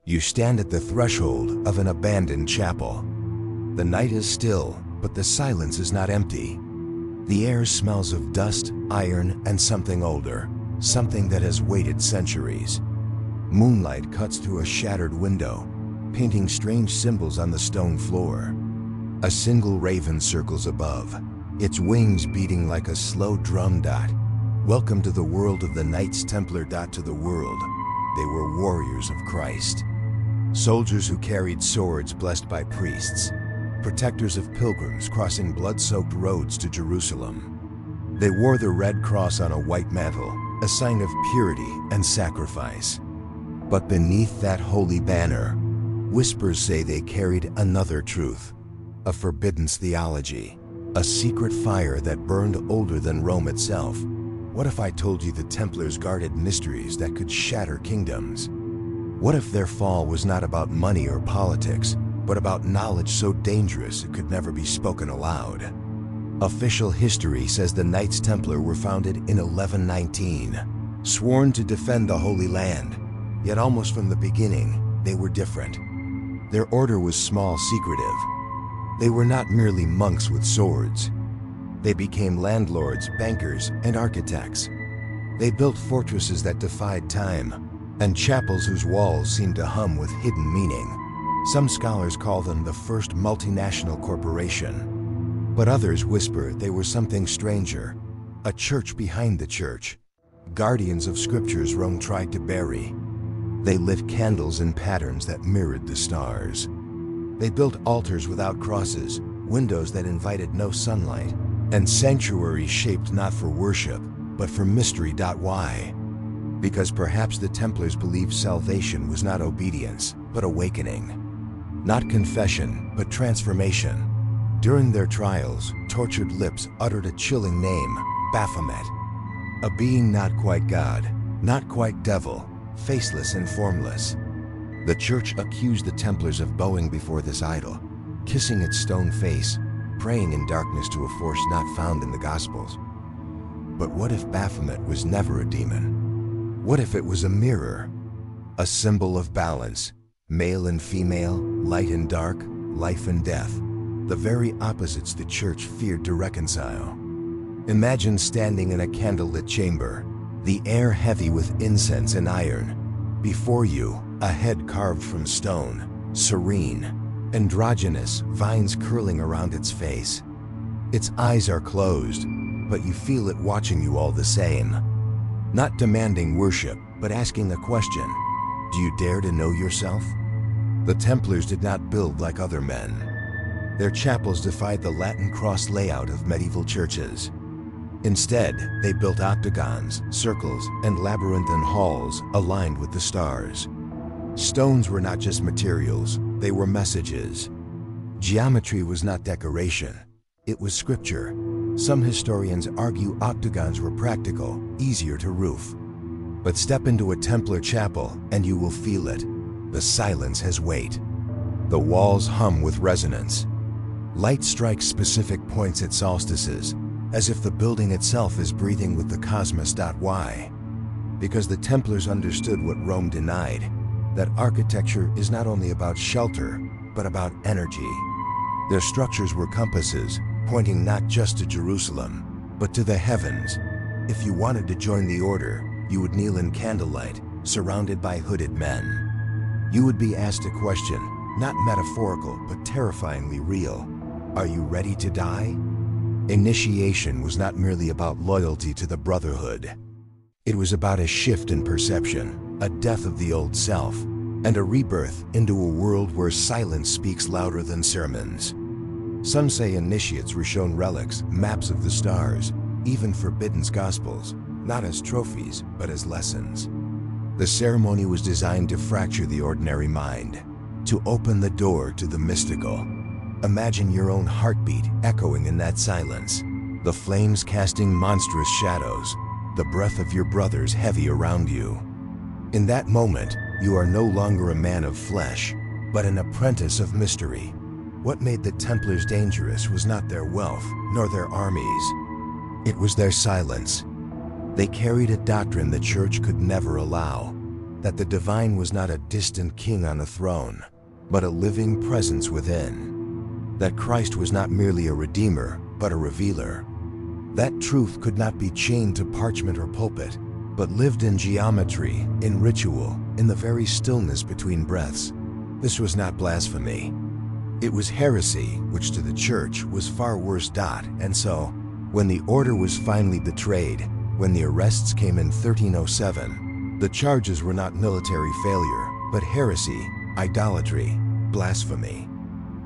You stand at the threshold of an abandoned chapel. The night is still, but the silence is not empty. The air smells of dust, iron, and something older, something that has waited centuries. Moonlight cuts through a shattered window, painting strange symbols on the stone floor. A single raven circles above, its wings beating like a slow drum. Welcome to the world of the Knights Templar. To the world, they were warriors of Christ. Soldiers who carried swords blessed by priests, protectors of pilgrims crossing blood-soaked roads to Jerusalem. They wore the red cross on a white mantle, a sign of purity and sacrifice. But beneath that holy banner, whispers say they carried another truth, a forbidden theology, a secret fire that burned older than Rome itself. What if I told you the Templars guarded mysteries that could shatter kingdoms? What if their fall was not about money or politics, but about knowledge so dangerous it could never be spoken aloud? Official history says the Knights Templar were founded in 1119, sworn to defend the Holy Land. Yet almost from the beginning, they were different. Their order was small, secretive. They were not merely monks with swords. They became landlords, bankers, and architects. They built fortresses that defied time, and chapels whose walls seemed to hum with hidden meaning. Some scholars call them the first multinational corporation, but others whisper they were something stranger, a church behind the church. Guardians of scriptures Rome tried to bury. They lit candles in patterns that mirrored the stars. They built altars without crosses, windows that invited no sunlight, and sanctuaries shaped not for worship, but for mystery. Why? Because perhaps the Templars believed salvation was not obedience, but awakening. Not confession, but transformation. During their trials, tortured lips uttered a chilling name, Baphomet. A being not quite God, not quite devil, faceless and formless. The church accused the Templars of bowing before this idol, kissing its stone face, praying in darkness to a force not found in the Gospels. But what if Baphomet was never a demon? What if it was a mirror? A symbol of balance, male and female, light and dark, life and death, the very opposites the church feared to reconcile. Imagine standing in a candlelit chamber, the air heavy with incense and iron. Before you, a head carved from stone, serene, androgynous, vines curling around its face. Its eyes are closed, but you feel it watching you all the same. Not demanding worship, but asking a question. Do you dare to know yourself? The Templars did not build like other men. Their chapels defied the Latin cross layout of medieval churches. Instead, they built octagons, circles, and labyrinthine halls aligned with the stars. Stones were not just materials, they were messages. Geometry was not decoration, it was scripture. Some historians argue octagons were practical, easier to roof. But step into a Templar chapel and you will feel it. The silence has weight. The walls hum with resonance. Light strikes specific points at solstices, as if the building itself is breathing with the cosmos. Why? Because the Templars understood what Rome denied, that architecture is not only about shelter, but about energy. Their structures were compasses, pointing not just to Jerusalem, but to the heavens. If you wanted to join the order, you would kneel in candlelight, surrounded by hooded men. You would be asked a question, not metaphorical, but terrifyingly real. Are you ready to die? Initiation was not merely about loyalty to the Brotherhood. It was about a shift in perception, a death of the old self, and a rebirth into a world where silence speaks louder than sermons. Some say initiates were shown relics, maps of the stars, even forbidden gospels, not as trophies, but as lessons. The ceremony was designed to fracture the ordinary mind, to open the door to the mystical. Imagine your own heartbeat echoing in that silence, the flames casting monstrous shadows, the breath of your brothers heavy around you. In that moment, you are no longer a man of flesh, but an apprentice of mystery. What made the Templars dangerous was not their wealth, nor their armies. It was their silence. They carried a doctrine the church could never allow. that the divine was not a distant king on a throne, but a living presence within. That Christ was not merely a redeemer, but a revealer. That truth could not be chained to parchment or pulpit, but lived in geometry, in ritual, in the very stillness between breaths. This was not blasphemy. It was heresy, which to the church was far worse. And so, when the order was finally betrayed, when the arrests came in 1307, the charges were not military failure, but heresy, idolatry, blasphemy.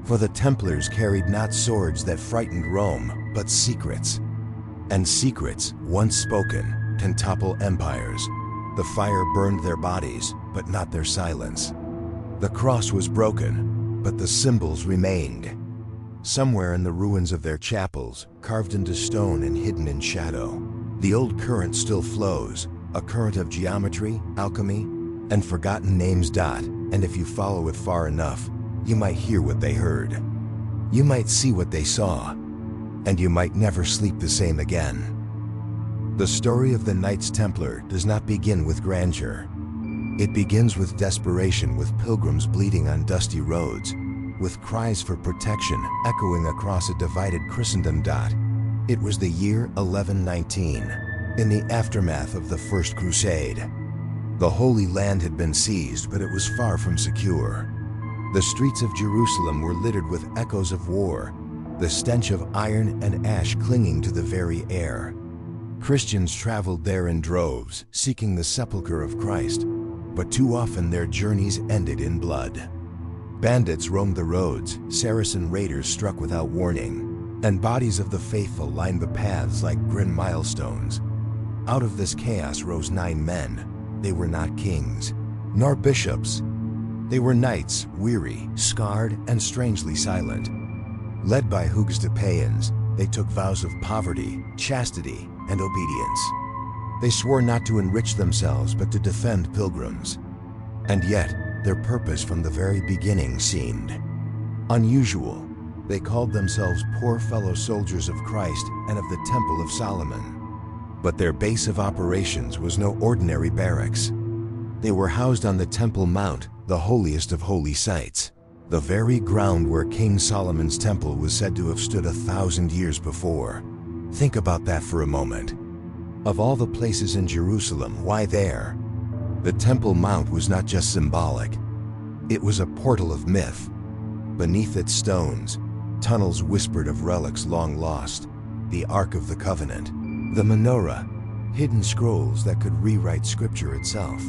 For the Templars carried not swords that frightened Rome, but secrets. And secrets, once spoken, can topple empires. The fire burned their bodies, but not their silence. The cross was broken, but the symbols remained. Somewhere in the ruins of their chapels, carved into stone and hidden in shadow, the old current still flows, a current of geometry, alchemy, and forgotten names. And if you follow it far enough, you might hear what they heard. You might see what they saw, and you might never sleep the same again. The story of the Knights Templar does not begin with grandeur. It begins with desperation, with pilgrims bleeding on dusty roads, with cries for protection echoing across a divided Christendom. It was the year 1119, in the aftermath of the First Crusade. The Holy Land had been seized, but it was far from secure. The streets of Jerusalem were littered with echoes of war, the stench of iron and ash clinging to the very air. Christians traveled there in droves, seeking the sepulchre of Christ, but too often their journeys ended in blood. Bandits roamed the roads, Saracen raiders struck without warning, and bodies of the faithful lined the paths like grim milestones. Out of this chaos rose 9 men. They were not kings, nor bishops. They were knights, weary, scarred, and strangely silent. Led by Hugues de Payens, they took vows of poverty, chastity, and obedience. They swore not to enrich themselves, but to defend pilgrims. And yet, their purpose from the very beginning seemed unusual. They called themselves poor fellow soldiers of Christ and of the Temple of Solomon. But their base of operations was no ordinary barracks. They were housed on the Temple Mount, the holiest of holy sites, the very ground where King Solomon's temple was said to have stood 1,000 years before. Think about that for a moment. Of all the places in Jerusalem, why there? The Temple Mount was not just symbolic. It was a portal of myth. Beneath its stones, tunnels whispered of relics long lost, the Ark of the Covenant, the menorah, hidden scrolls that could rewrite scripture itself.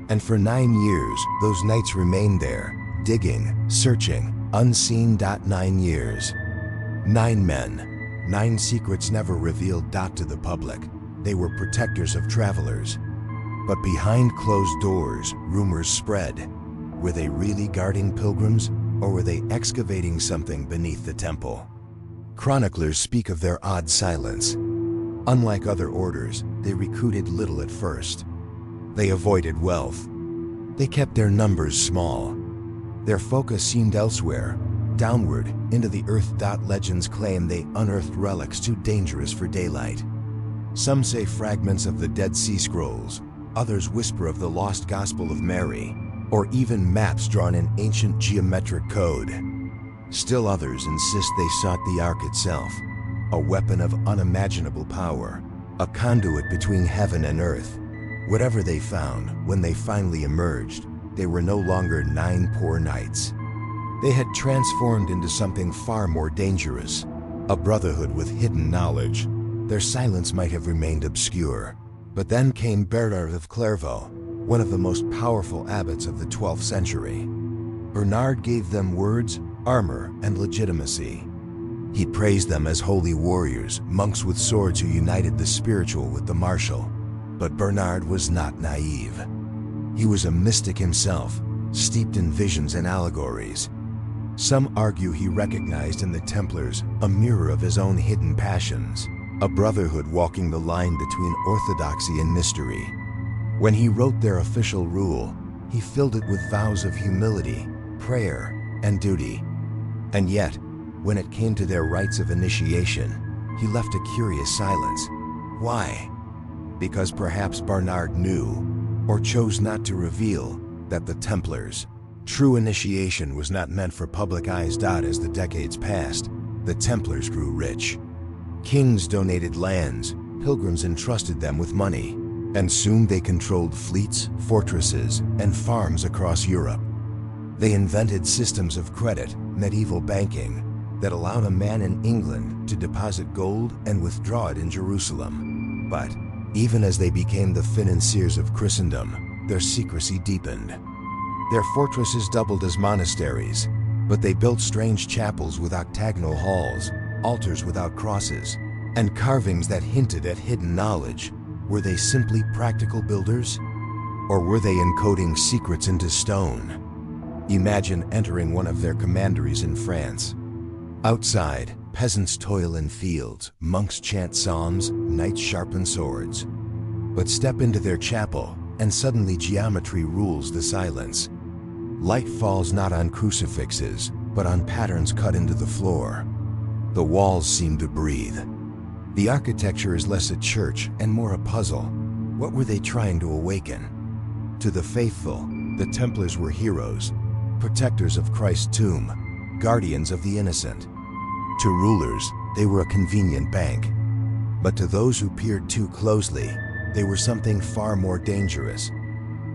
And for 9 years, those knights remained there, digging, searching, unseen. 9 years. 9 men, 9 secrets never revealed. To the public, they were protectors of travelers. But behind closed doors, rumors spread. Were they really guarding pilgrims, or were they excavating something beneath the temple? Chroniclers speak of their odd silence. Unlike other orders, they recruited little at first. They avoided wealth. They kept their numbers small. Their focus seemed elsewhere, downward, into the earth. Legends claim they unearthed relics too dangerous for daylight. Some say fragments of the Dead Sea Scrolls, others whisper of the lost Gospel of Mary, or even maps drawn in ancient geometric code. Still others insist they sought the Ark itself, a weapon of unimaginable power, a conduit between heaven and earth. Whatever they found, when they finally emerged, they were no longer 9 poor knights. They had transformed into something far more dangerous, a brotherhood with hidden knowledge. Their silence might have remained obscure. But then came Bernard of Clairvaux, one of the most powerful abbots of the 12th century. Bernard gave them words, armor, and legitimacy. He praised them as holy warriors, monks with swords who united the spiritual with the martial. But Bernard was not naive. He was a mystic himself, steeped in visions and allegories. Some argue he recognized in the Templars a mirror of his own hidden passions, a brotherhood walking the line between orthodoxy and mystery. When he wrote their official rule, he filled it with vows of humility, prayer, and duty. And yet, when it came to their rites of initiation, he left a curious silence. Why? Because perhaps Bernard knew, or chose not to reveal that the Templars' true initiation was not meant for public eyes. As the decades passed, the Templars grew rich. Kings donated lands, pilgrims entrusted them with money, and soon they controlled fleets, fortresses, and farms across Europe. They invented systems of credit, medieval banking, that allowed a man in England to deposit gold and withdraw it in Jerusalem. But even as they became the financiers of Christendom, their secrecy deepened. Their fortresses doubled as monasteries, but they built strange chapels with octagonal halls, altars without crosses, and carvings that hinted at hidden knowledge. Were they simply practical builders? Or were they encoding secrets into stone? Imagine entering one of their commanderies in France. Outside, peasants toil in fields, monks chant psalms, knights sharpen swords. But step into their chapel, and suddenly geometry rules the silence. Light falls not on crucifixes, but on patterns cut into the floor. The walls seem to breathe. The architecture is less a church and more a puzzle. What were they trying to awaken? To the faithful, the Templars were heroes, protectors of Christ's tomb, guardians of the innocent. To rulers, they were a convenient bank. But to those who peered too closely, they were something far more dangerous.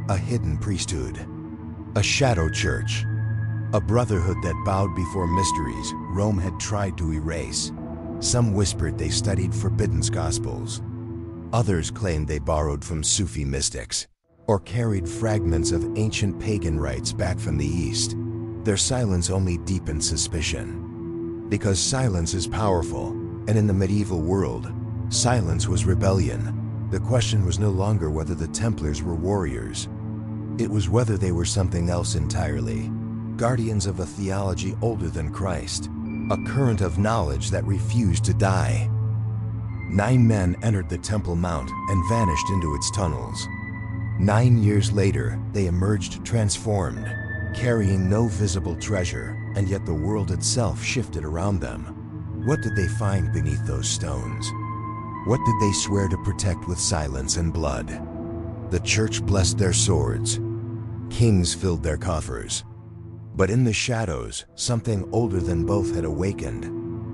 A hidden priesthood. A shadow church. A brotherhood that bowed before mysteries Rome had tried to erase. Some whispered they studied forbidden gospels. Others claimed they borrowed from Sufi mystics, or carried fragments of ancient pagan rites back from the East. Their silence only deepened suspicion. Because silence is powerful, and in the medieval world, silence was rebellion. The question was no longer whether the Templars were warriors. It was whether they were something else entirely. Guardians of a theology older than Christ. A current of knowledge that refused to die. 9 men entered the Temple Mount and vanished into its tunnels. 9 years later, they emerged transformed, carrying no visible treasure, and yet the world itself shifted around them. What did they find beneath those stones? What did they swear to protect with silence and blood? The church blessed their swords. Kings filled their coffers. But in the shadows, something older than both had awakened.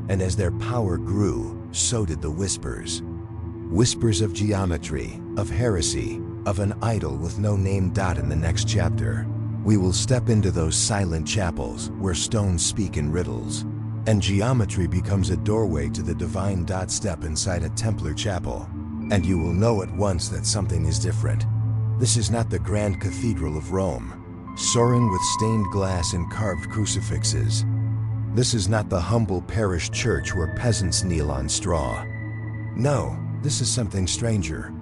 And as their power grew, so did the whispers. Whispers of geometry, of heresy, of an idol with no name. In the next chapter, we will step into those silent chapels where stones speak in riddles, and geometry becomes a doorway to the divine. Step inside a Templar chapel, and you will know at once that something is different. This is not the grand cathedral of Rome, soaring with stained glass and carved crucifixes. This is not the humble parish church where peasants kneel on straw. No, this is something stranger.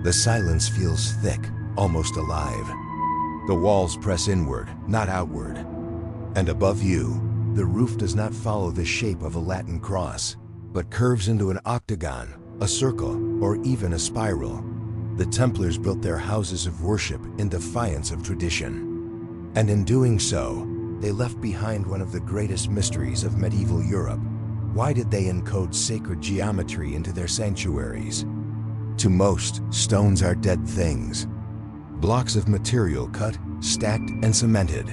The silence feels thick, almost alive. The walls press inward, not outward. And above you, the roof does not follow the shape of a Latin cross, but curves into an octagon, a circle, or even a spiral. The Templars built their houses of worship in defiance of tradition. And in doing so, they left behind one of the greatest mysteries of medieval Europe. Why did they encode sacred geometry into their sanctuaries? To most, stones are dead things. Blocks of material cut, stacked, and cemented.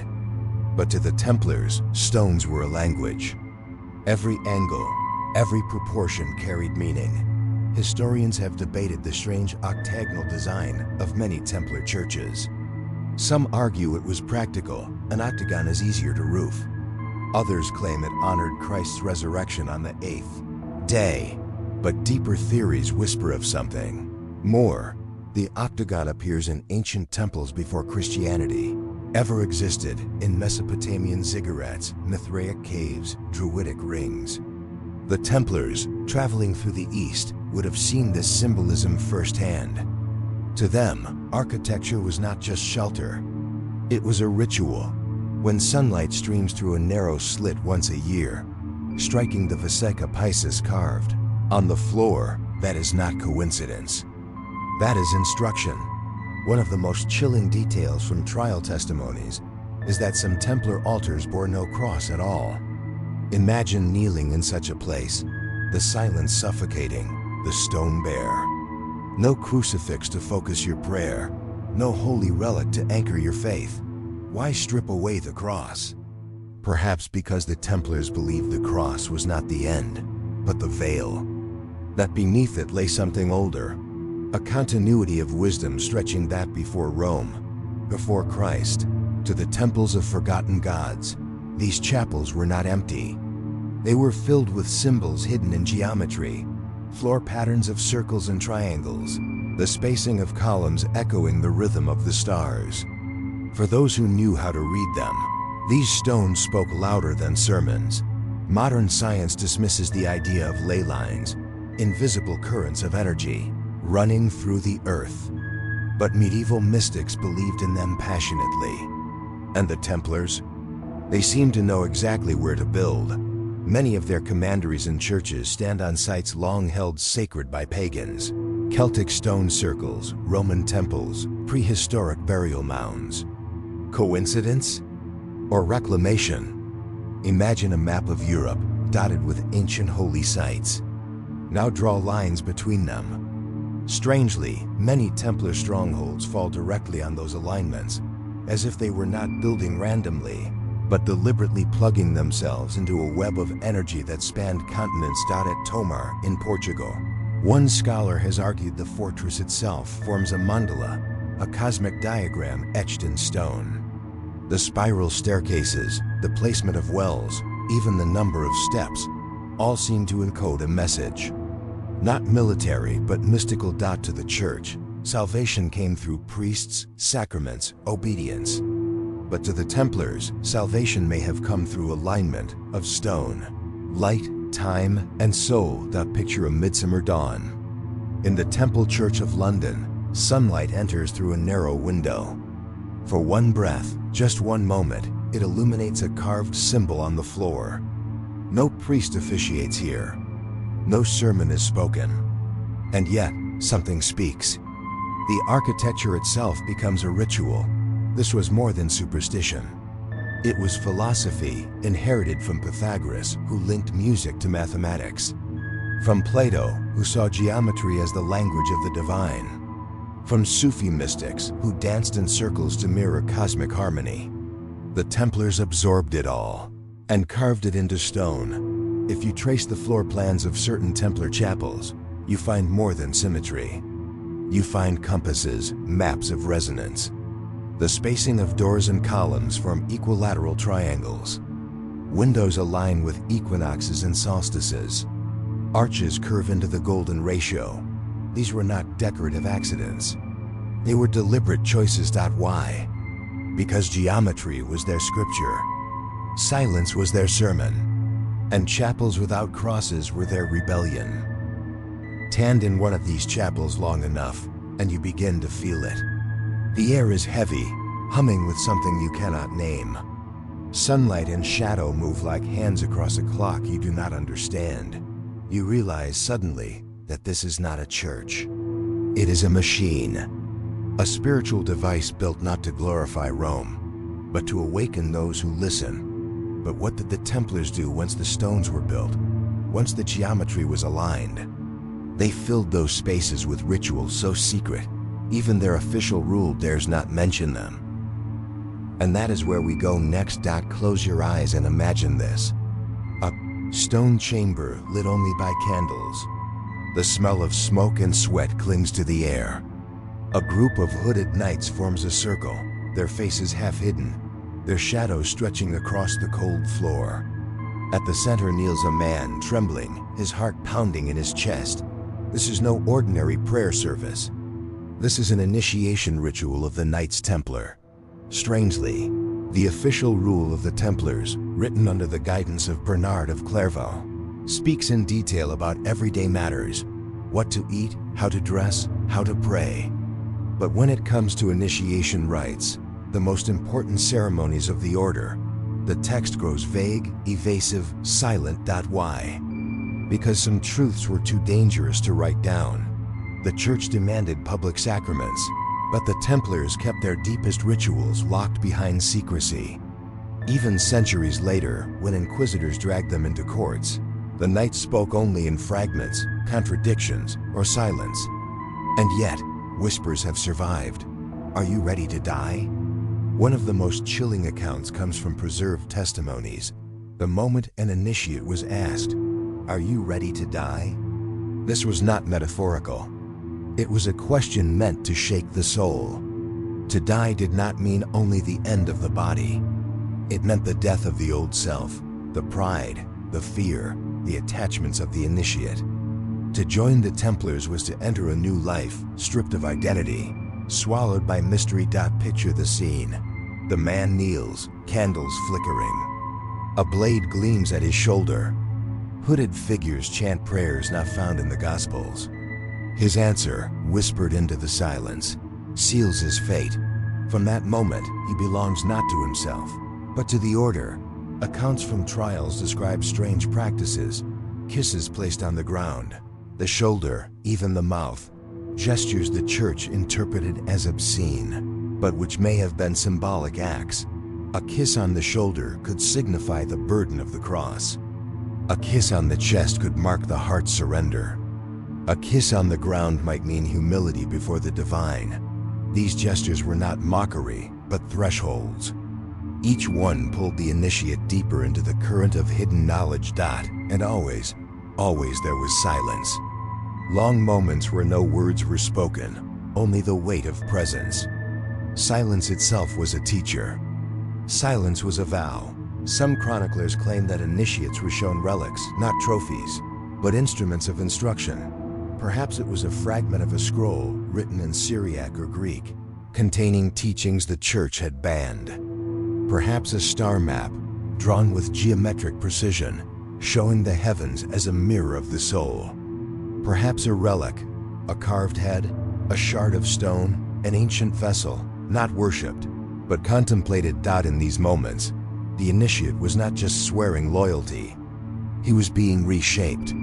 But to the Templars, stones were a language. Every angle, every proportion carried meaning. Historians have debated the strange octagonal design of many Templar churches. Some argue it was practical, an octagon is easier to roof. Others claim it honored Christ's resurrection on the 8th day. But deeper theories whisper of something more. The octagon appears in ancient temples before Christianity ever existed, in Mesopotamian ziggurats, Mithraic caves, Druidic rings. The Templars, traveling through the East, would have seen this symbolism firsthand. To them, architecture was not just shelter. It was a ritual. When sunlight streams through a narrow slit once a year, striking the Vesica Piscis carved on the floor, that is not coincidence. That is instruction. One of the most chilling details from trial testimonies is that some Templar altars bore no cross at all. Imagine kneeling in such a place, the silence suffocating, the stone bare. No crucifix to focus your prayer, no holy relic to anchor your faith. Why strip away the cross? Perhaps because the Templars believed the cross was not the end, but the veil. That beneath it lay something older, a continuity of wisdom stretching that before Rome, before Christ, to the temples of forgotten gods. These chapels were not empty. They were filled with symbols hidden in geometry, floor patterns of circles and triangles, the spacing of columns echoing the rhythm of the stars. For those who knew how to read them, these stones spoke louder than sermons. Modern science dismisses the idea of ley lines, invisible currents of energy, running through the earth. But medieval mystics believed in them passionately. And the Templars? They seemed to know exactly where to build. Many of their commanderies and churches stand on sites long held sacred by pagans. Celtic stone circles, Roman temples, prehistoric burial mounds. Coincidence? Or reclamation? Imagine a map of Europe, dotted with ancient holy sites. Now draw lines between them. Strangely, many Templar strongholds fall directly on those alignments, as if they were not building randomly, but deliberately plugging themselves into a web of energy that spanned continents. At Tomar, in Portugal, one scholar has argued the fortress itself forms a mandala, a cosmic diagram etched in stone. The spiral staircases, the placement of wells, even the number of steps, all seem to encode a message. Not military, but mystical. To the church, salvation came through priests, sacraments, obedience. But to the Templars, salvation may have come through alignment of stone, light, time, and soul. Picture a midsummer dawn. In the Temple Church of London, sunlight enters through a narrow window. For one breath, just one moment, it illuminates a carved symbol on the floor. No priest officiates here. No sermon is spoken. And yet, something speaks. The architecture itself becomes a ritual. This was more than superstition. It was philosophy inherited from Pythagoras, who linked music to mathematics. From Plato, who saw geometry as the language of the divine. From Sufi mystics, who danced in circles to mirror cosmic harmony. The Templars absorbed it all and carved it into stone. If you trace the floor plans of certain Templar chapels, you find more than symmetry. You find compasses, maps of resonance. The spacing of doors and columns form equilateral triangles. Windows align with equinoxes and solstices. Arches curve into the golden ratio. These were not decorative accidents. They were deliberate choices. Why? Because geometry was their scripture. Silence was their sermon. And chapels without crosses were their rebellion. Stand in one of these chapels long enough, and you begin to feel it. The air is heavy, humming with something you cannot name. Sunlight and shadow move like hands across a clock you do not understand. You realize suddenly that this is not a church. It is a machine. A spiritual device built not to glorify Rome, but to awaken those who listen. But what did the Templars do once the stones were built? Once the geometry was aligned? They filled those spaces with rituals so secret, even their official rule dares not mention them. And that is where we go next. Close your eyes and imagine this. A stone chamber lit only by candles. The smell of smoke and sweat clings to the air. A group of hooded knights forms a circle, their faces half hidden, their shadows stretching across the cold floor. At the center kneels a man, trembling, his heart pounding in his chest. This is no ordinary prayer service. This is an initiation ritual of the Knights Templar. Strangely, the official rule of the Templars, written under the guidance of Bernard of Clairvaux, speaks in detail about everyday matters: what to eat, how to dress, how to pray. But when it comes to initiation rites, the most important ceremonies of the order, the text grows vague, evasive, silent. Why? Because some truths were too dangerous to write down. The church demanded public sacraments, but the Templars kept their deepest rituals locked behind secrecy. Even centuries later, when inquisitors dragged them into courts, the knights spoke only in fragments, contradictions, or silence. And yet, whispers have survived. Are you ready to die? One of the most chilling accounts comes from preserved testimonies. The moment an initiate was asked, "Are you ready to die?" This was not metaphorical. It was a question meant to shake the soul. To die did not mean only the end of the body. It meant the death of the old self, the pride, the fear, the attachments of the initiate. To join the Templars was to enter a new life, stripped of identity, swallowed by mystery. Picture the scene. The man kneels, candles flickering. A blade gleams at his shoulder. Hooded figures chant prayers not found in the Gospels. His answer, whispered into the silence, seals his fate. From that moment, he belongs not to himself, but to the order. Accounts from trials describe strange practices: kisses placed on the ground, the shoulder, even the mouth, gestures the church interpreted as obscene, but which may have been symbolic acts. A kiss on the shoulder could signify the burden of the cross. A kiss on the chest could mark the heart's surrender. A kiss on the ground might mean humility before the divine. These gestures were not mockery, but thresholds. Each one pulled the initiate deeper into the current of hidden knowledge. And always there was silence. Long moments where no words were spoken, only the weight of presence. Silence itself was a teacher. Silence was a vow. Some chroniclers claim that initiates were shown relics, not trophies, but instruments of instruction. Perhaps it was a fragment of a scroll written in Syriac or Greek, containing teachings the church had banned. Perhaps a star map, drawn with geometric precision, showing the heavens as a mirror of the soul. Perhaps a relic, a carved head, a shard of stone, an ancient vessel, not worshipped, but contemplated. In these moments, the initiate was not just swearing loyalty. He was being reshaped.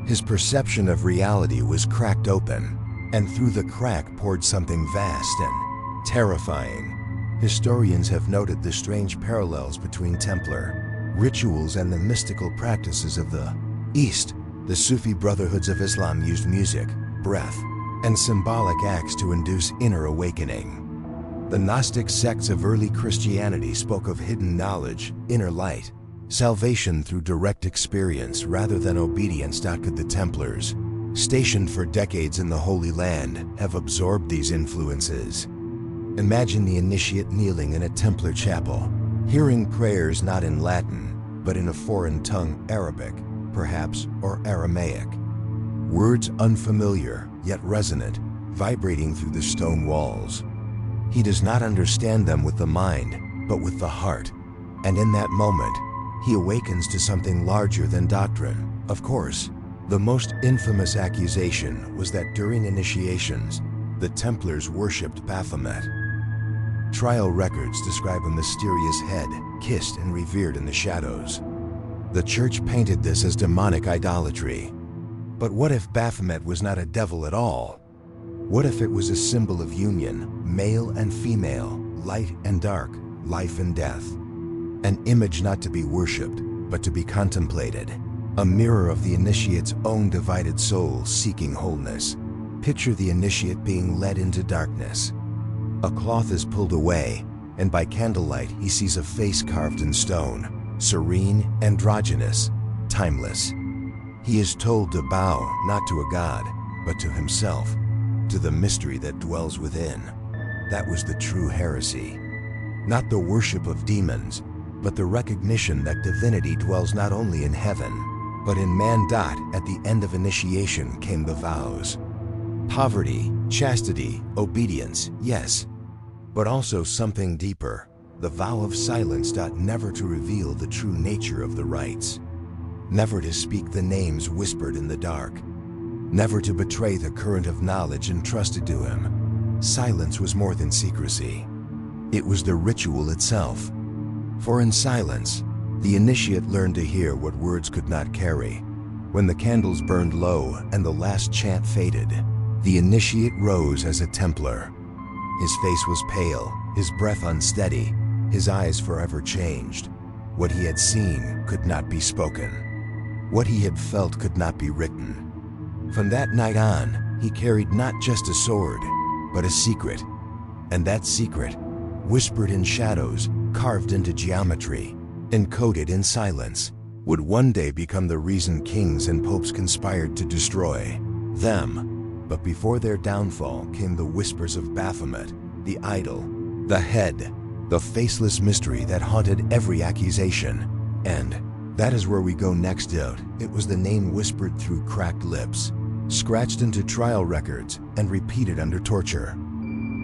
His perception of reality was cracked open, and through the crack poured something vast and terrifying. Historians have noted the strange parallels between Templar rituals and the mystical practices of the East. The Sufi brotherhoods of Islam used music, breath, and symbolic acts to induce inner awakening. The Gnostic sects of early Christianity spoke of hidden knowledge, inner light, salvation through direct experience rather than obedience. Could the Templars, stationed for decades in the Holy Land, have absorbed these influences? Imagine the initiate kneeling in a Templar chapel, hearing prayers not in Latin, but in a foreign tongue, Arabic, perhaps, or Aramaic. Words unfamiliar, yet resonant, vibrating through the stone walls. He does not understand them with the mind, but with the heart. And in that moment, he awakens to something larger than doctrine. Of course, the most infamous accusation was that during initiations, the Templars worshipped Baphomet. Trial records describe a mysterious head, kissed and revered in the shadows. The church painted this as demonic idolatry. But what if Baphomet was not a devil at all? What if it was a symbol of union, male and female, light and dark, life and death? An image not to be worshipped, but to be contemplated. A mirror of the initiate's own divided soul seeking wholeness. Picture the initiate being led into darkness. A cloth is pulled away, and by candlelight he sees a face carved in stone, serene, androgynous, timeless. He is told to bow not to a god, but to himself, to the mystery that dwells within. That was the true heresy. Not the worship of demons, but the recognition that divinity dwells not only in heaven, but in man. At the end of initiation came the vows. Poverty, chastity, obedience, yes, but also something deeper, the vow of silence. Never to reveal the true nature of the rites. Never to speak the names whispered in the dark. Never to betray the current of knowledge entrusted to him. Silence was more than secrecy. It was the ritual itself. For in silence, the initiate learned to hear what words could not carry. When the candles burned low and the last chant faded, the initiate rose as a Templar. His face was pale, his breath unsteady, his eyes forever changed. What he had seen could not be spoken. What he had felt could not be written. From that night on, he carried not just a sword, but a secret. And that secret, whispered in shadows, carved into geometry, encoded in silence, would one day become the reason kings and popes conspired to destroy them. But before their downfall came the whispers of Baphomet, the idol, the head, the faceless mystery that haunted every accusation. And that is where we go next out. It was the name whispered through cracked lips, scratched into trial records, and repeated under torture.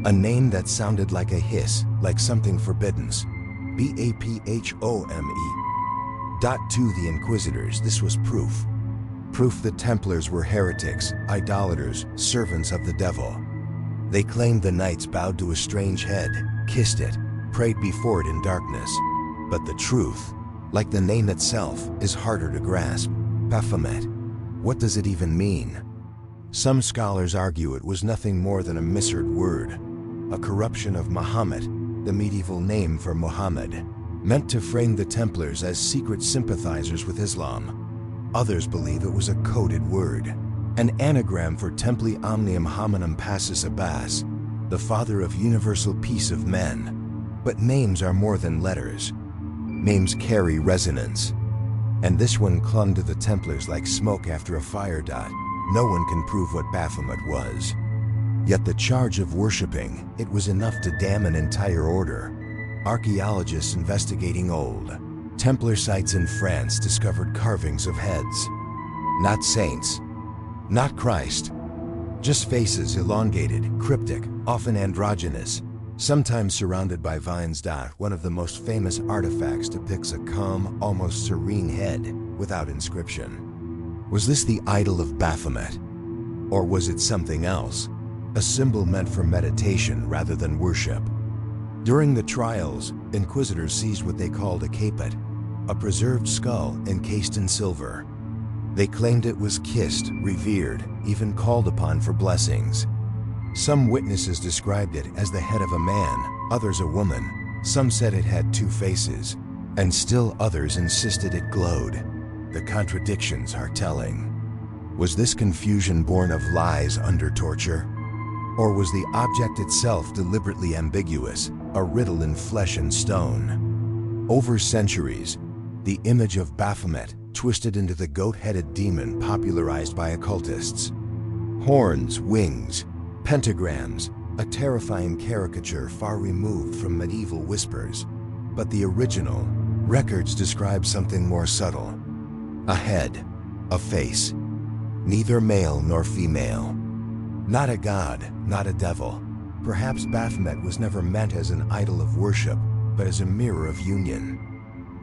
A name that sounded like a hiss, like something forbidden. Baphome. To the Inquisitors, this was proof. Proof the Templars were heretics, idolaters, servants of the devil. They claimed the Knights bowed to a strange head, kissed it, prayed before it in darkness. But the truth, like the name itself, is harder to grasp. Baphomet. What does it even mean? Some scholars argue it was nothing more than a misheard word, a corruption of Muhammad, the medieval name for Muhammad, meant to frame the Templars as secret sympathizers with Islam. Others believe it was a coded word, an anagram for Templi Omnium Hominum Passus Abbas, the father of universal peace of men. But names are more than letters. Names carry resonance. And this one clung to the Templars like smoke after a fire. No one can prove what Baphomet was. Yet the charge of worshipping it was enough to damn an entire order. Archaeologists investigating old Templar sites in France discovered carvings of heads. Not saints, not Christ, just faces, elongated, cryptic, often androgynous, sometimes surrounded by vines. One of the most famous artifacts depicts a calm, almost serene head without inscription. Was this the idol of Baphomet? Or was it something else? A symbol meant for meditation rather than worship? During the trials, inquisitors seized what they called a caput, a preserved skull encased in silver. They claimed it was kissed, revered, even called upon for blessings. Some witnesses described it as the head of a man, others a woman. Some said it had two faces, and still others insisted it glowed. The contradictions are telling. Was this confusion born of lies under torture? Or was the object itself deliberately ambiguous, a riddle in flesh and stone? Over centuries, the image of Baphomet twisted into the goat-headed demon popularized by occultists. Horns, wings, pentagrams, a terrifying caricature far removed from medieval whispers. But the original records describe something more subtle. A head, a face, neither male nor female. Not a god, not a devil. Perhaps Baphomet was never meant as an idol of worship, but as a mirror of union.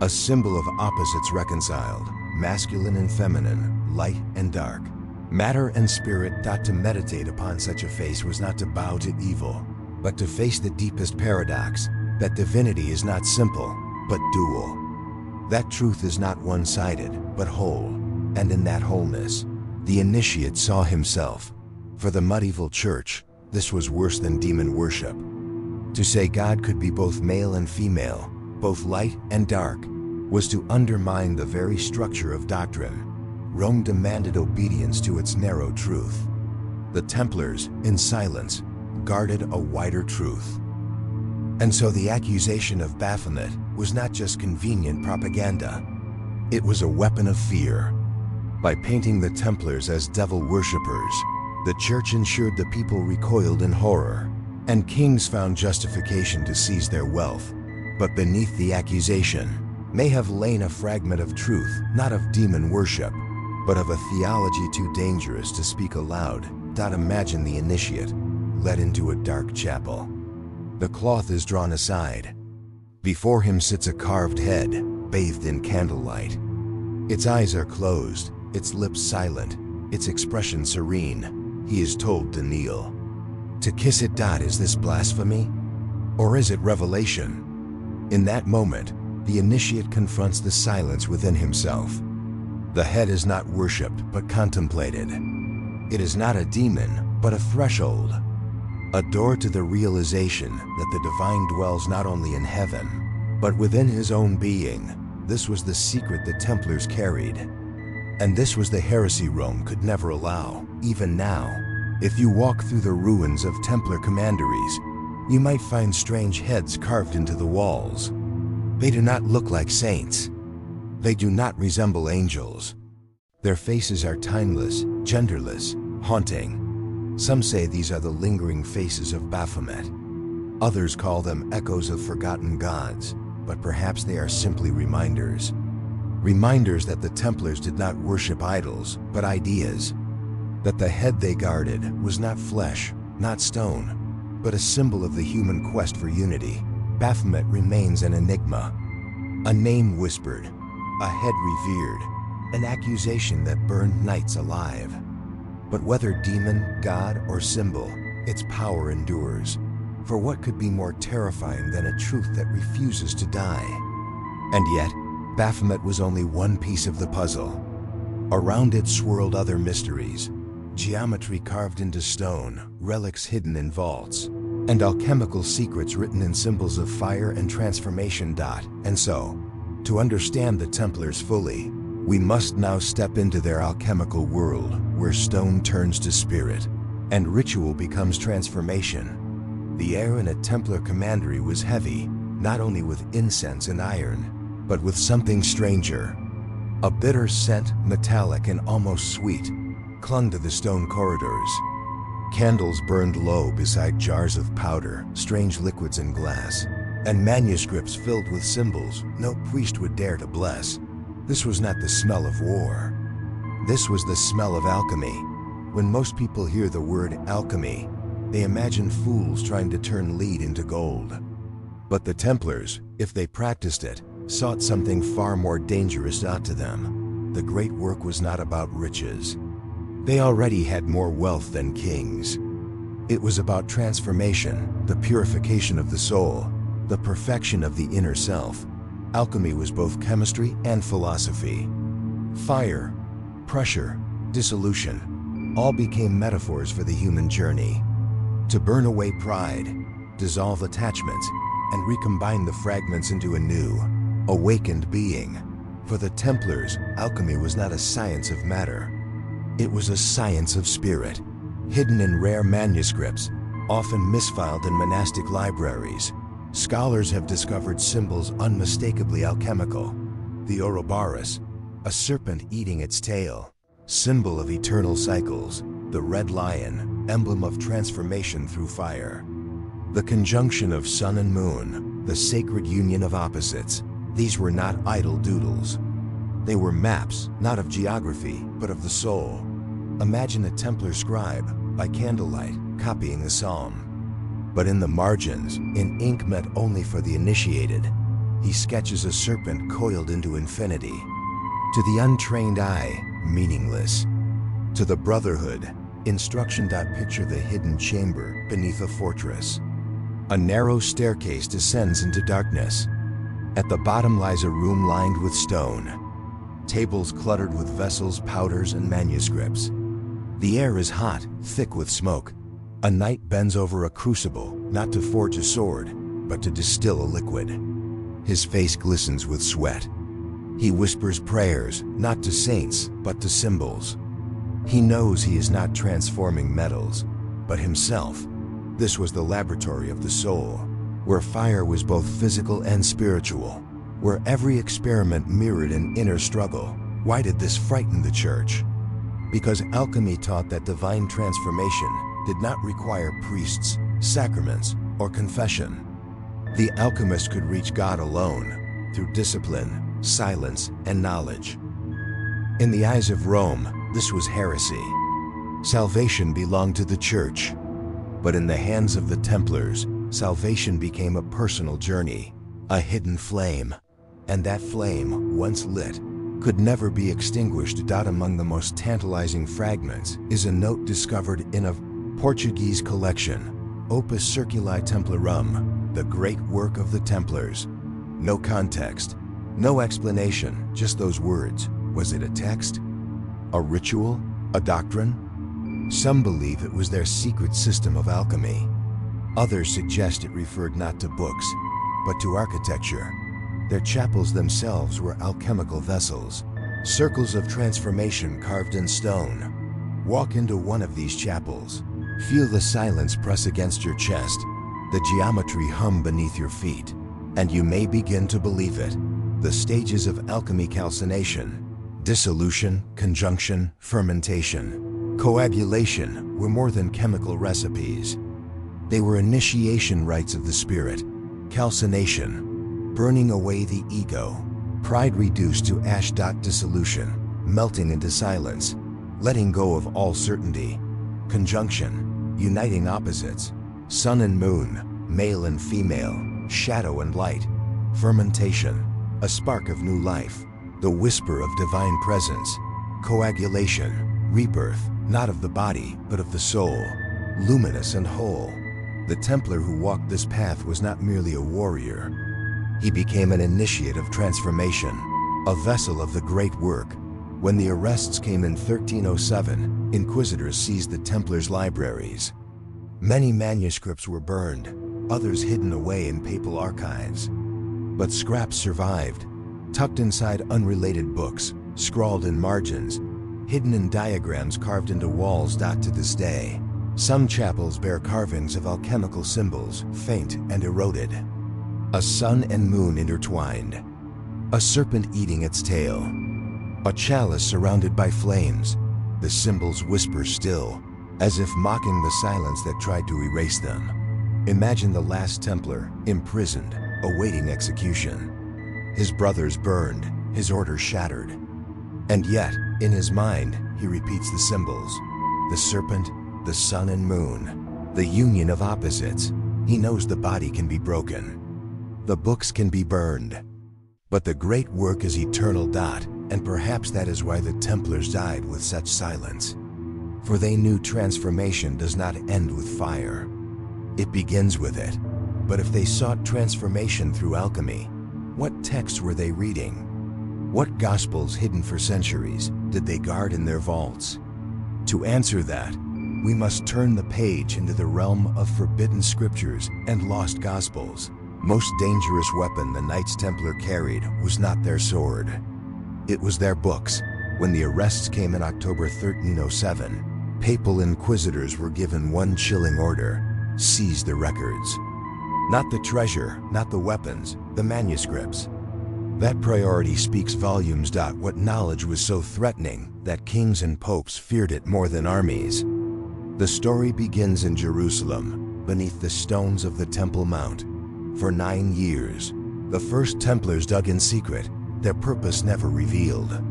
A symbol of opposites reconciled, masculine and feminine, light and dark, matter and spirit. To meditate upon such a face was not to bow to evil, but to face the deepest paradox, that divinity is not simple, but dual. That truth is not one-sided, but whole, and in that wholeness, the initiate saw himself. For the medieval church, this was worse than demon worship. To say God could be both male and female, both light and dark, was to undermine the very structure of doctrine. Rome demanded obedience to its narrow truth. The Templars, in silence, guarded a wider truth. And so the accusation of Baphomet was not just convenient propaganda. It was a weapon of fear. By painting the Templars as devil worshippers, the church ensured the people recoiled in horror, and kings found justification to seize their wealth. But beneath the accusation may have lain a fragment of truth, not of demon worship, but of a theology too dangerous to speak aloud. Imagine the initiate, led into a dark chapel. The cloth is drawn aside. Before him sits a carved head, bathed in candlelight. Its eyes are closed, its lips silent, its expression serene. He is told to kneel. To kiss it. Is this blasphemy? Or is it revelation? In that moment, the initiate confronts the silence within himself. The head is not worshipped, but contemplated. It is not a demon, but a threshold. A door to the realization that the divine dwells not only in heaven, but within his own being. This was the secret the Templars carried. And this was the heresy Rome could never allow. Even now, if you walk through the ruins of Templar commanderies, You might find strange heads carved into the walls. They do not look like saints. They do not resemble angels. Their faces are timeless, genderless, haunting. Some say these are the lingering faces of Baphomet. Others call them echoes of forgotten gods, but perhaps they are simply reminders. Reminders that the Templars did not worship idols, but ideas. That the head they guarded was not flesh, not stone, but a symbol of the human quest for unity. Baphomet remains an enigma. A name whispered, a head revered, an accusation that burned knights alive. But whether demon, god, or symbol, its power endures. For what could be more terrifying than a truth that refuses to die? And yet, Baphomet was only one piece of the puzzle. Around it swirled other mysteries. Geometry carved into stone, relics hidden in vaults, and alchemical secrets written in symbols of fire and transformation. And so, to understand the Templars fully, we must now step into their alchemical world, where stone turns to spirit, and ritual becomes transformation. The air in a Templar commandery was heavy, not only with incense and iron, but with something stranger. A bitter scent, metallic and almost sweet, clung to the stone corridors. Candles burned low beside jars of powder, strange liquids in glass, and manuscripts filled with symbols no priest would dare to bless. This was not the smell of war. This was the smell of alchemy. When most people hear the word alchemy, they imagine fools trying to turn lead into gold. But the Templars, if they practiced it, sought something far more dangerous. To them, the great work was not about riches. They already had more wealth than kings. It was about transformation, the purification of the soul, the perfection of the inner self. Alchemy was both chemistry and philosophy. Fire, pressure, dissolution, all became metaphors for the human journey. To burn away pride, dissolve attachments, and recombine the fragments into a new, awakened being. For the Templars, alchemy was not a science of matter. It was a science of spirit, hidden in rare manuscripts, often misfiled in monastic libraries. Scholars have discovered symbols unmistakably alchemical. The Ouroboros, a serpent eating its tail, symbol of eternal cycles. The red lion, emblem of transformation through fire. The conjunction of sun and moon, the sacred union of opposites. These were not idle doodles. They were maps, not of geography, but of the soul. Imagine a Templar scribe, by candlelight, copying the psalm. But in the margins, in ink meant only for the initiated, he sketches a serpent coiled into infinity. To the untrained eye, meaningless. To the Brotherhood, instruction. Picture the hidden chamber beneath a fortress. A narrow staircase descends into darkness. At the bottom lies a room lined with stone. Tables cluttered with vessels, powders, and manuscripts. The air is hot, thick with smoke. A knight bends over a crucible, not to forge a sword, but to distill a liquid. His face glistens with sweat. He whispers prayers, not to saints, but to symbols. He knows he is not transforming metals, but himself. This was the laboratory of the soul, where fire was both physical and spiritual, where every experiment mirrored an inner struggle. Why did this frighten the Church? Because alchemy taught that divine transformation did not require priests, sacraments, or confession. The alchemist could reach God alone, through discipline, silence, and knowledge. In the eyes of Rome, this was heresy. Salvation belonged to the Church. But in the hands of the Templars, salvation became a personal journey, a hidden flame. And that flame, once lit, could never be extinguished. Among the most tantalizing fragments is a note discovered in a Portuguese collection, Opus Circuli Templarum, the great work of the Templars. No context, no explanation, just those words. Was it a text? A ritual? A doctrine? Some believe it was their secret system of alchemy. Others suggest it referred not to books, but to architecture. Their chapels themselves were alchemical vessels, circles of transformation carved in stone. Walk into one of these chapels. Feel the silence press against your chest, The geometry hum beneath your feet, and you may begin to believe it. The stages of alchemy: calcination, dissolution, conjunction, fermentation, coagulation were more than chemical recipes. They were initiation rites of the spirit. Calcination, burning away the ego, pride reduced to ash. Dissolution, melting into silence, letting go of all certainty. Conjunction, uniting opposites, sun and moon, male and female, shadow and light. Fermentation, a spark of new life, the whisper of divine presence. Coagulation, rebirth, not of the body, but of the soul, luminous and whole. The Templar who walked this path was not merely a warrior. He became an initiate of transformation, a vessel of the great work. When the arrests came in 1307, inquisitors seized the Templars' libraries. Many manuscripts were burned, others hidden away in papal archives. But scraps survived, tucked inside unrelated books, scrawled in margins, hidden in diagrams carved into walls. To this day, some chapels bear carvings of alchemical symbols, faint and eroded. A sun and moon intertwined, a serpent eating its tail, a chalice surrounded by flames. The symbols whisper still, as if mocking the silence that tried to erase them. Imagine the last Templar, imprisoned, awaiting execution. His brothers burned, his order shattered. And yet, in his mind, he repeats the symbols. The serpent, the sun and moon, the union of opposites. He knows the body can be broken. The books can be burned. But the great work is eternal. And perhaps that is why the Templars died with such silence. For they knew transformation does not end with fire. It begins with it. But if they sought transformation through alchemy, what texts were they reading? What gospels hidden for centuries did they guard in their vaults? To answer that, we must turn the page into the realm of forbidden scriptures and lost gospels. Most dangerous weapon the Knights Templar carried was not their sword. It was their books. When the arrests came in October 1307, papal inquisitors were given one chilling order: seize the records. Not the treasure, not the weapons, the manuscripts. That priority speaks volumes. What knowledge was so threatening that kings and popes feared it more than armies? The story begins in Jerusalem, beneath the stones of the Temple Mount. For 9 years, the first Templars dug in secret, their purpose never revealed.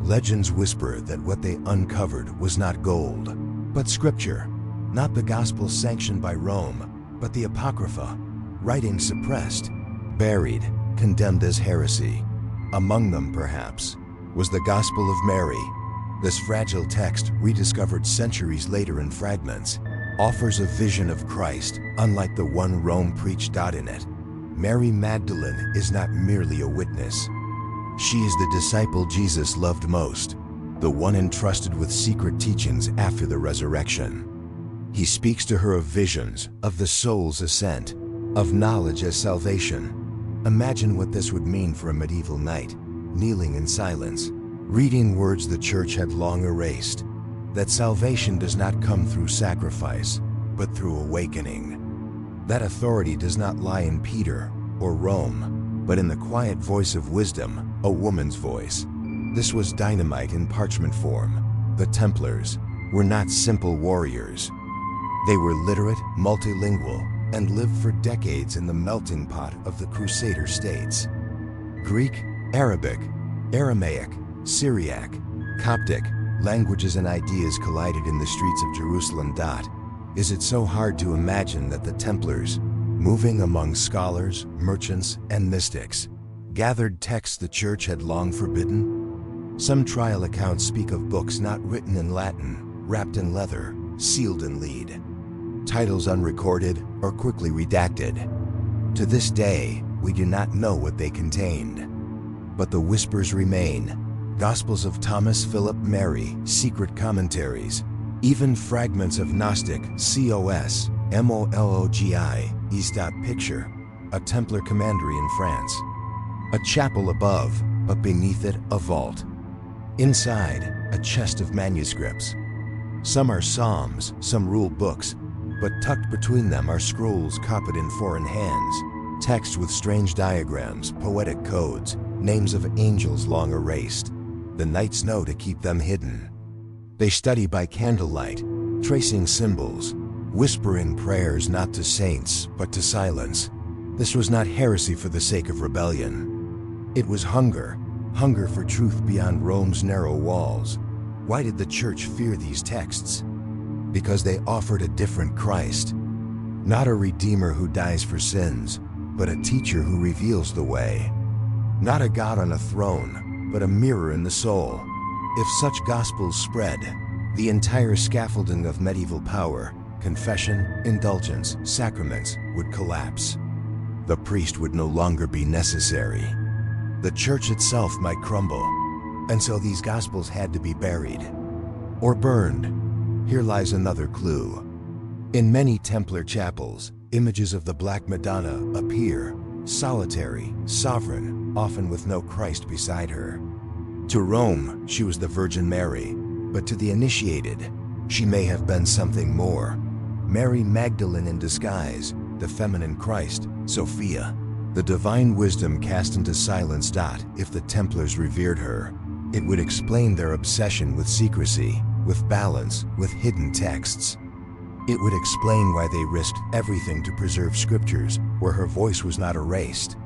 Legends whisper that what they uncovered was not gold, but scripture. Not the gospel sanctioned by Rome, but the Apocrypha, writings suppressed, buried, condemned as heresy. Among them, perhaps, was the Gospel of Mary. This fragile text, rediscovered centuries later in fragments, offers a vision of Christ, unlike the one Rome preached. In it, Mary Magdalene is not merely a witness. She is the disciple Jesus loved most, the one entrusted with secret teachings after the resurrection. He speaks to her of visions, of the soul's ascent, of knowledge as salvation. Imagine what this would mean for a medieval knight, kneeling in silence, reading words the church had long erased, that salvation does not come through sacrifice, but through awakening. That authority does not lie in Peter or Rome, but in the quiet voice of wisdom, a woman's voice. This was dynamite in parchment form. The Templars were not simple warriors. They were literate, multilingual, and lived for decades in the melting pot of the Crusader states. Greek, Arabic, Aramaic, Syriac, Coptic, languages and ideas collided in the streets of Jerusalem. Is it so hard to imagine that the Templars, moving among scholars, merchants, and mystics, gathered texts the church had long forbidden? Some trial accounts speak of books not written in Latin, wrapped in leather, sealed in lead, titles unrecorded or quickly redacted. To this day, we do not know what they contained. But the whispers remain. Gospels of Thomas, Philip, Mary, secret commentaries, even fragments of Gnostic, Cos, Mollogi, Picture, a Templar commandery in France. A chapel above, but beneath it a vault. Inside, a chest of manuscripts. Some are psalms, some rule books, but tucked between them are scrolls copied in foreign hands, text with strange diagrams, poetic codes, names of angels long erased. The knights know to keep them hidden. They study by candlelight, tracing symbols, whispering prayers not to saints, but to silence. This was not heresy for the sake of rebellion. It was hunger for truth beyond Rome's narrow walls. Why did the church fear these texts? Because they offered a different Christ. Not a redeemer who dies for sins, but a teacher who reveals the way. Not a God on a throne, but a mirror in the soul. If such gospels spread, the entire scaffolding of medieval power, confession, indulgence, sacraments, would collapse. The priest would no longer be necessary. The church itself might crumble, and so these gospels had to be buried or burned. Here lies another clue. In many Templar chapels, images of the Black Madonna appear, solitary, sovereign, often with no Christ beside her. To Rome, she was the Virgin Mary, but to the initiated, she may have been something more. Mary Magdalene in disguise, the feminine Christ, Sophia. The divine wisdom cast into silence. If the Templars revered her, it would explain their obsession with secrecy, with balance, with hidden texts. It would explain why they risked everything to preserve scriptures where her voice was not erased.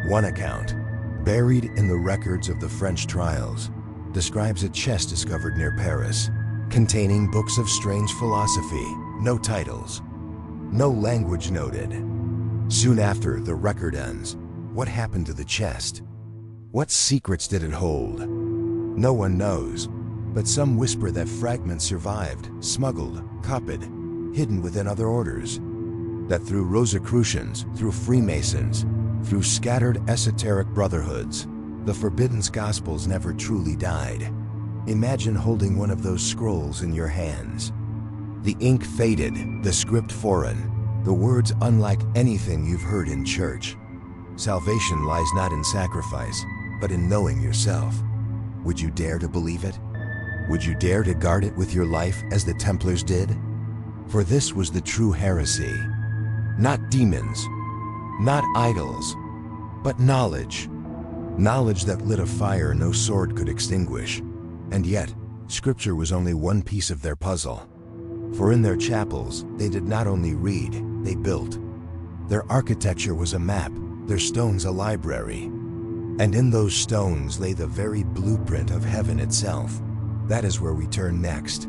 One account, buried in the records of the French trials, describes a chest discovered near Paris, containing books of strange philosophy, no titles, no language noted. Soon after, the record ends. What happened to the chest? What secrets did it hold? No one knows, but some whisper that fragments survived, smuggled, copied, hidden within other orders. That through Rosicrucians, through Freemasons, through scattered esoteric brotherhoods, the forbidden gospels never truly died. Imagine holding one of those scrolls in your hands. The ink faded, the script foreign, the words unlike anything you've heard in church. Salvation lies not in sacrifice, but in knowing yourself. Would you dare to believe it? Would you dare to guard it with your life as the Templars did? For this was the true heresy. Not demons, not idols, but knowledge. Knowledge that lit a fire no sword could extinguish. And yet, Scripture was only one piece of their puzzle. For in their chapels, they did not only read, they built. Their architecture was a map, their stones a library. And in those stones lay the very blueprint of heaven itself. That is where we turn next.